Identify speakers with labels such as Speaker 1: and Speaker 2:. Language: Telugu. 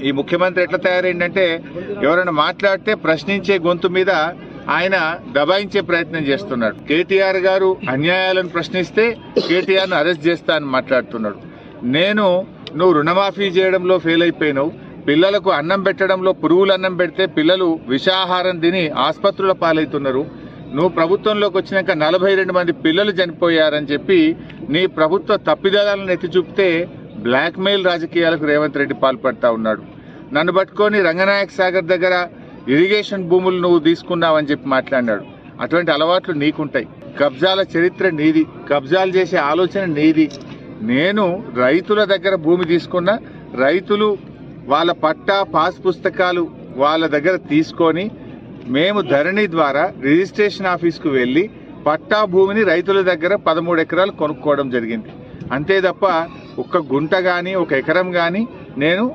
Speaker 1: ఈ ముఖ్యమంత్రి ఎట్లా తయారైందంటే ఎవరైనా మాట్లాడితే ప్రశ్నించే గొంతు మీద ఆయన దబాయించే ప్రయత్నం చేస్తున్నాడు. కేటీఆర్ గారు అన్యాయాలను ప్రశ్నిస్తే కేటీఆర్ను అరెస్ట్ చేస్తా అని మాట్లాడుతున్నాడు. నువ్వు రుణమాఫీ చేయడంలో ఫెయిల్ అయిపోయినావు, పిల్లలకు అన్నం పెట్టడంలో పురుగులు అన్నం పెడితే పిల్లలు విషాహారం తిని ఆసుపత్రుల పాలవుతున్నారు, నువ్వు ప్రభుత్వంలోకి వచ్చినాక 42 మంది పిల్లలు చనిపోయారని చెప్పి నీ ప్రభుత్వ తప్పిదాలను ఎత్తి చూపితే బ్లాక్మెయిల్ రాజకీయాలకు రేవంత్ రెడ్డి పాల్పడతా ఉన్నాడు. నన్ను పట్టుకొని రంగనాయక్ సాగర్ దగ్గర ఇరిగేషన్ భూములు నువ్వు తీసుకున్నావని చెప్పి మాట్లాడినాడు. అటువంటి అలవాట్లు నీకుంటాయి. కబ్జాల చరిత్ర నీది, కబ్జాలు చేసే ఆలోచన నీది. నేను రైతుల దగ్గర భూమి తీసుకున్న రైతులు వాళ్ళ పట్టా పాస్ పుస్తకాలు వాళ్ళ దగ్గర తీసుకొని మేము ధరణి ద్వారా రిజిస్ట్రేషన్ ఆఫీస్కు వెళ్ళి పట్టా భూమిని రైతుల దగ్గర 13 ఎకరాలు కొనుక్కోవడం జరిగింది. అంతే తప్ప ఒక్క గుంట కానీ ఒక ఎకరం కానీ నేను